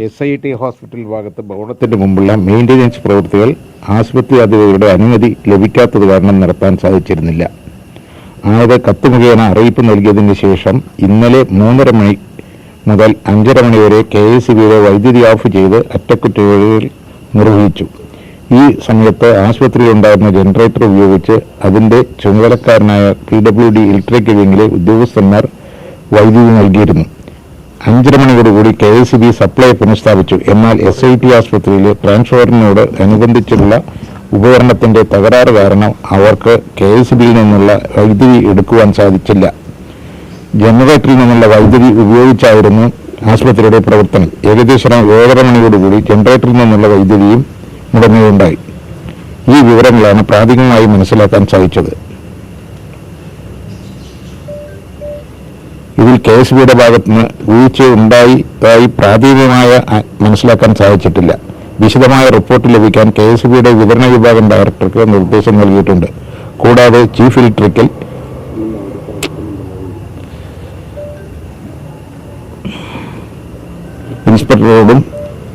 SIT hospital ഭാഗത്ത് ഭവനത്തിന് മുമ്പുള്ള മെയിൻ്റനൻസ് പ്രവൃത്തികൾ ആശുപത്രി അധികൃതരുടെ അനുമതി ലഭിക്കാത്തത് കാരണം നടത്താൻ സാധിച്ചിരുന്നില്ല. ആയത് കത്ത് മുഖേന അറിയിപ്പ് നൽകിയതിന് ശേഷം ഇന്നലെ 3:30 മണി മുതൽ 5:30 മണി വരെ KICBയുടെ വൈദ്യുതി ഓഫ് ചെയ്ത് അറ്റകുറ്റപ്പണികൾ നിർവഹിച്ചു. ഈ സമയത്ത് ആശുപത്രിയിലുണ്ടായിരുന്ന ജനറേറ്റർ ഉപയോഗിച്ച് അതിൻ്റെ ചുമതലക്കാരനായ PWD ഇലക്ട്രിക് വിങ്ങിലെ ഉദ്യോഗസ്ഥന്മാർ വൈദ്യുതി നൽകിയിരുന്നു. 5:30 മണിയോടുകൂടി KICB സപ്ലൈ പുനഃസ്ഥാപിച്ചു. എന്നാൽ SIT ആശുപത്രിയിലെ ട്രാൻസ്ഫോർമറിനോട് അനുബന്ധിച്ചുള്ള ഉപകരണത്തിന്റെ തകരാറ് കാരണം അവർക്ക് KICBയിൽ നിന്നുള്ള വൈദ്യുതി എടുക്കുവാൻ സാധിച്ചില്ല. ജനറേറ്ററിൽ നിന്നുള്ള വൈദ്യുതി ഉപയോഗിച്ചായിരുന്നു ആശുപത്രിയുടെ പ്രവർത്തനം. ഏകദേശം 7:30 മണിയോടുകൂടി ജനറേറ്ററിൽ നിന്നുള്ള വൈദ്യുതിയും മുടങ്ങുകയുണ്ടായി. ഈ വിവരങ്ങളാണ് പ്രാഥമികമായി മനസ്സിലാക്കാൻ സാധിച്ചത്. ഇതിൽ KICBയുടെ ഭാഗത്തുനിന്ന് വീഴ്ച ഉണ്ടായി പ്രാഥമികമായ മനസ്സിലാക്കാൻ സാധിച്ചിട്ടില്ല. വിശദമായ റിപ്പോർട്ട് ലഭിക്കാൻ KICBയുടെ വിതരണ വിഭാഗം ഡയറക്ടർക്ക് നിർദ്ദേശം നൽകിയിട്ടുണ്ട്. കൂടാതെ ചീഫ് ഇലക്ട്രിക്കൽ ഇൻസ്പെക്ടറോടും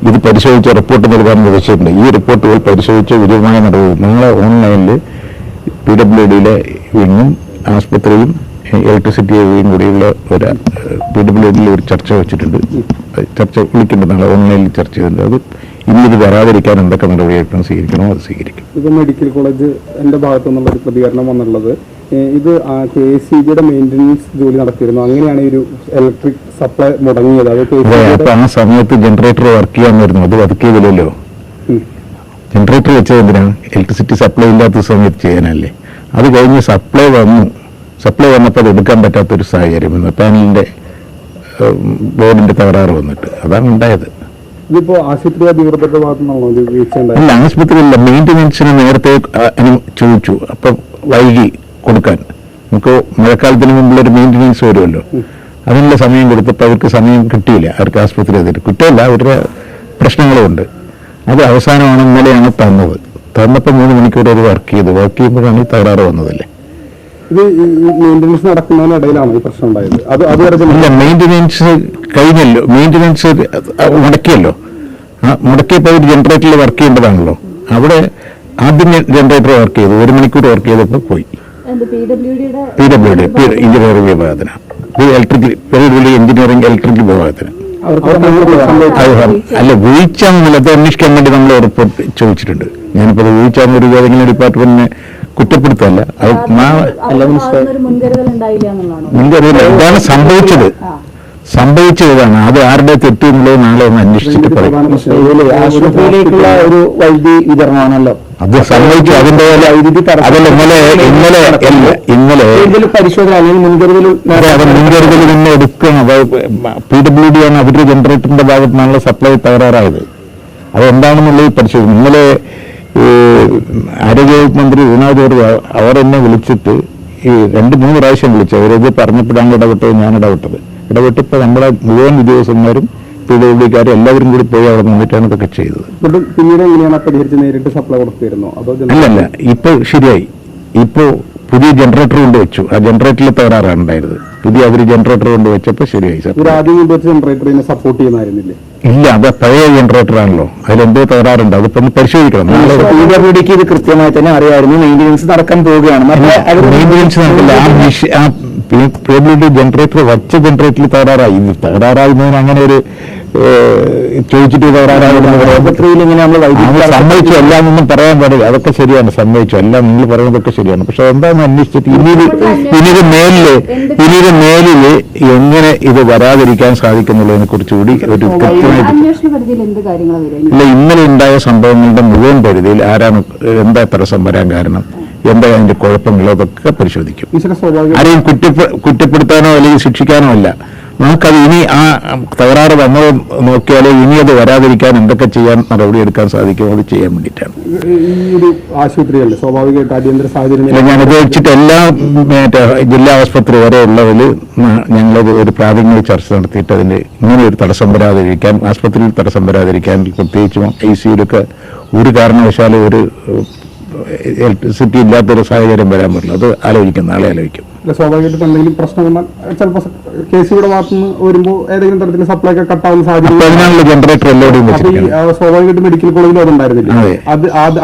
ഇത് പരിശോധിച്ച് റിപ്പോർട്ട് നൽകാൻ നിർദ്ദേശിച്ചിട്ടുണ്ട്. ഈ റിപ്പോർട്ടുകൾ പരിശോധിച്ച് വിജയമായ നടപടി നിങ്ങൾ ഓൺലൈനിൽ PWDയിലെ വിങ്ങും ആശുപത്രിയും ഇലക്ട്രിസിറ്റിയും കൂടിയുള്ള ഒരു PWDയിൽ ഒരു ചർച്ച വെച്ചിട്ടുണ്ട്. ചർച്ച വിളിക്കേണ്ടതാണ്, ഓൺലൈനിൽ ചർച്ച ചെയ്തിട്ടുണ്ട്. അത് ഇന്നിത് വരാതിരിക്കാൻ എന്തൊക്കെ നടപടിയായിട്ടും സ്വീകരിക്കണോ അത് സ്വീകരിക്കും. ഇത് മെഡിക്കൽ കോളേജ് എൻ്റെ ഭാഗത്തു നിന്നുള്ള ഒരു പ്രതികരണം വന്നുള്ളത്, ഇത് KICBയുടെ മെയിൻ്റനൻസ് ജോലി നടത്തിയിരുന്നു, അങ്ങനെയാണ് ഈ ഒരു ഇലക്ട്രിക് സപ്ലൈ മുടങ്ങിയത്. അപ്പൊ ആ സമയത്ത് ജനറേറ്റർ വർക്ക് ചെയ്യാൻ വരുന്നു, അത് വർക്ക് ചെയ്തില്ലല്ലോ. ജനറേറ്റർ വെച്ചത് എന്തിനാണ്? ഇലക്ട്രിസിറ്റി സപ്ലൈ ഇല്ലാത്ത സമയത്ത് ചെയ്യാനല്ലേ. അത് കഴിഞ്ഞ് സപ്ലൈ വന്നപ്പോൾ അത് എടുക്കാൻ പറ്റാത്തൊരു സാഹചര്യം വന്നു. പാനലിന്റെ ബോർഡിന്റെ തകരാറ് വന്നിട്ട് അതാണ് ഉണ്ടായത്. ഇതിപ്പോ ആശുപത്രി അധികൃതരുടെ ഭാഗത്തുനിന്നാണോ ഇത് വീഴ്ച? അല്ല, ആശുപത്രിയില്ല, മെയിൻ്റനൻസിന് നേരത്തെ ചോദിച്ചു, അപ്പൊ വൈകി കൊടുക്കാൻ. നമുക്ക് മഴക്കാലത്തിന് മുമ്പുള്ളൊരു മെയിൻ്റനൻസ് വരുമല്ലോ, അതിനുള്ള സമയം കൊടുത്തപ്പോൾ അവർക്ക് സമയം കിട്ടിയില്ല. അവർക്ക് ആശുപത്രി അതിൽ കുറ്റമല്ല, അവരുടെ പ്രശ്നങ്ങളുമുണ്ട്. അത് അവസാനമാണ് ഇന്നലെയാണ് തന്നപ്പോൾ 3 മണിക്കൂർ അത് വർക്ക് ചെയ്യുമ്പോഴാണ് ഈ തകരാറ് വന്നതല്ലേ. ഇത് മെയിൻ്റനൻസ് നടക്കുന്നതിനിടയിലാണ് ഈ പ്രശ്നം ഉണ്ടായത്. ഇല്ല, മെയിൻ്റനൻസ് കഴിഞ്ഞല്ലോ, മെയിൻ്റനൻസ് മുടക്കിയല്ലോ. മുടക്കിയപ്പോൾ ഒരു ജനറേറ്ററിൽ വർക്ക് ചെയ്യേണ്ടതാണല്ലോ. അവിടെ ആദ്യം ജനറേറ്റർ വർക്ക് ചെയ്തു, 1 മണിക്കൂർ വർക്ക് ചെയ്തപ്പോൾ പോയി. PWD എഞ്ചിനീയറിംഗ് വിഭാഗത്തിന്, എഞ്ചിനീയറിംഗ് ഇലക്ട്രിക് വിഭാഗത്തിന്. അല്ല, വീഴ്ച എന്നുള്ളത് അന്വേഷിക്കാൻ വേണ്ടി നമ്മൾ റിപ്പോർട്ട് ചോദിച്ചിട്ടുണ്ട്. ഞാനിപ്പോൾ വീഴ്ച എന്നൊരു ഏതെങ്കിലും ഡിപ്പാർട്ട്മെന്റിനെ കുറ്റപ്പെടുത്തല്ല. മുൻകരുതൽ എന്താണ് സംഭവിച്ചതാണ്, അത് ആരുടെ തെറ്റ് എന്നുള്ളത് നാളെ ഒന്ന് അന്വേഷിച്ചിട്ട് പറയും. ആശുപത്രിയിലേക്കുള്ള ഒരു വൈദ്യുതി വിതരണമാണല്ലോ അത് സംഭവിച്ചു. അതിന്റെ അതല്ല ഇന്നലെ പരിശോധന അല്ലെങ്കിൽ മുൻകരുതൽ തന്നെ എടുക്കണം. അത് PWD ആണ്, അവരുടെ ജനറേറ്ററിന്റെ ഭാഗത്ത് നിന്നുള്ള സപ്ലൈ തകരാറായത്. അതെന്താണെന്നുള്ളത് പരിശോധിക്കും. ഇന്നലെ ആരോഗ്യവകുപ്പ് മന്ത്രി വീണ ജോർജ് അവർ എന്നെ വിളിച്ചിട്ട് 2-3 പ്രാവശ്യം വിളിച്ചു. അവരത് പറഞ്ഞപ്പോഴാണ് ഞാൻ ഇടപെട്ടപ്പോൾ നമ്മുടെ മുഴുവൻ ഉദ്യോഗസ്ഥന്മാരും PWDക്കാരും എല്ലാവരും കൂടി പോയി അവിടെ നിന്നിട്ടാണ് ഇതൊക്കെ ചെയ്തത്. പിന്നീട് എങ്ങനെയാണ് പരിഹരിച്ച് നേരിട്ട് സപ്ലൈ കൊടുത്തിരുന്നു? അല്ലല്ല, ഇപ്പൊ ശരിയായി. ഇപ്പോ പുതിയ ജനറേറ്റർ കൊണ്ട് വെച്ചു. ആ ജനറേറ്ററിൽ തകരാറാണ് ഉണ്ടായത്. അവര് ജനറേറ്റർ കൊണ്ട് വെച്ചപ്പോൾ ശരിയായി. ജനറേറ്ററിനെ സപ്പോർട്ട് ചെയ്യുന്നായിരുന്നില്ലേ? ഇല്ല, അത് പഴയ ജനറേറ്റർ ആണല്ലോ, അതിലെന്തോ തകരാറുണ്ട്. അതിപ്പോ പരിശോധിക്കണം. PWDക്ക് ഇത് കൃത്യമായി തന്നെ അറിയാമായിരുന്നു. മെയിൻ്റനൻസ് നടക്കാൻ പോവുകയാണ്. മെയിൻ്റനൻസ് നടക്കില്ല. ആ PWD ജനറേറ്റർ വച്ച ജനറേറ്ററിൽ തകരാറായിരുന്നതിന് അങ്ങനെ ഒരു ചോദിച്ചിട്ട് സമ്മതിച്ചു. എല്ലാം ഒന്നും പറയാൻ പാടില്ല, അതൊക്കെ ശരിയാണ്. സമ്മതിച്ചു, എല്ലാം നിങ്ങൾ പറയുന്നതൊക്കെ ശരിയാണ്. പക്ഷെ എന്താണെന്ന് അന്വേഷിച്ചിട്ട് ഇനിയൊരു മേലില് എങ്ങനെ ഇത് വരാതിരിക്കാൻ സാധിക്കുന്നുള്ളതിനെ കുറിച്ചുകൂടി ഒരു ഇല്ല. ഇന്നലെ ഉണ്ടായ സംഭവങ്ങളുടെ മുഴുവൻ പരിധിയിൽ ആരാണ്, എന്താ തടസ്സം വരാൻ കാരണം, എന്താ അതിന്റെ കുഴപ്പങ്ങളോ അതൊക്കെ പരിശോധിക്കും. ആരെയും കുറ്റപ്പെടുത്താനോ അല്ലെങ്കിൽ ശിക്ഷിക്കാനോ അല്ല. നമുക്കത് ഇനി ആ തകരാറ് വന്നത് നോക്കിയാലേ ഇനി അത് വരാതിരിക്കാൻ എന്തൊക്കെ ചെയ്യാൻ നടപടിയെടുക്കാൻ സാധിക്കും, അത് ചെയ്യാൻ വേണ്ടിയിട്ടാണ്. ആശുപത്രികളിൽ സ്വാഭാവികമായിട്ട് അടിയന്തര സാഹചര്യം ഞാനത് വെച്ചിട്ട് എല്ലാ ജില്ലാ ആശുപത്രി വരെ ഉള്ളതിൽ ഞങ്ങളത് ഒരു പ്രാഥമിക ചർച്ച നടത്തിയിട്ട് അതിന് ഇങ്ങനെ ഒരു തടസ്സം വരാതിരിക്കാൻ, ആശുപത്രിയിൽ തടസ്സം വരാതിരിക്കാൻ, പ്രത്യേകിച്ചും ICUലൊക്കെ ഒരു കാരണവശാലും ഒരു ഇലക്ട്രിസിറ്റി ഇല്ലാത്തൊരു സാഹചര്യം വരാൻ പറ്റില്ല. അത് ആലോചിക്കും, നാളെ ആലോചിക്കും. സ്വാഭാവികമായിട്ടും എന്തെങ്കിലും പ്രശ്നം വന്നാൽ ചിലപ്പോൾ KCBയുടെ ഭാഗത്തുനിന്ന് വരുമ്പോൾ ഏതെങ്കിലും തരത്തിൽ സപ്ലൈ ഒക്കെ കട്ടാവുന്ന സാഹചര്യം. അതിനാണല്ലോ ജനറേറ്റർ എല്ലാവരും വെച്ചിരിക്കുന്നത്. സ്വാഭാവികമായിട്ടും മെഡിക്കൽ കോളേജിലും അതുണ്ടായിരുന്നില്ല.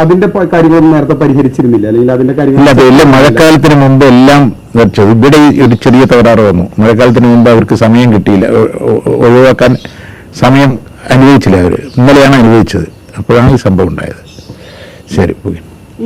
അതിന്റെ കാര്യങ്ങളൊന്നും നേരത്തെ പരിഹരിച്ചിരുന്നില്ല, അല്ലെങ്കിൽ അതിന്റെ കാര്യങ്ങൾ മഴക്കാലത്തിന് മുമ്പ് എല്ലാം വെച്ചത്. ഇവിടെ ഒരു ചെറിയ തകരാറ് വന്നു. മഴക്കാലത്തിന് മുമ്പ് അവർക്ക് സമയം കിട്ടിയില്ല, ഒഴിവാക്കാൻ സമയം അനുവദിച്ചില്ല. അവർ ഇന്നലെയാണ് അനുവദിച്ചത്. അപ്പോഴാണ് ഈ സംഭവം ഉണ്ടായത്. ശരി, പോയി.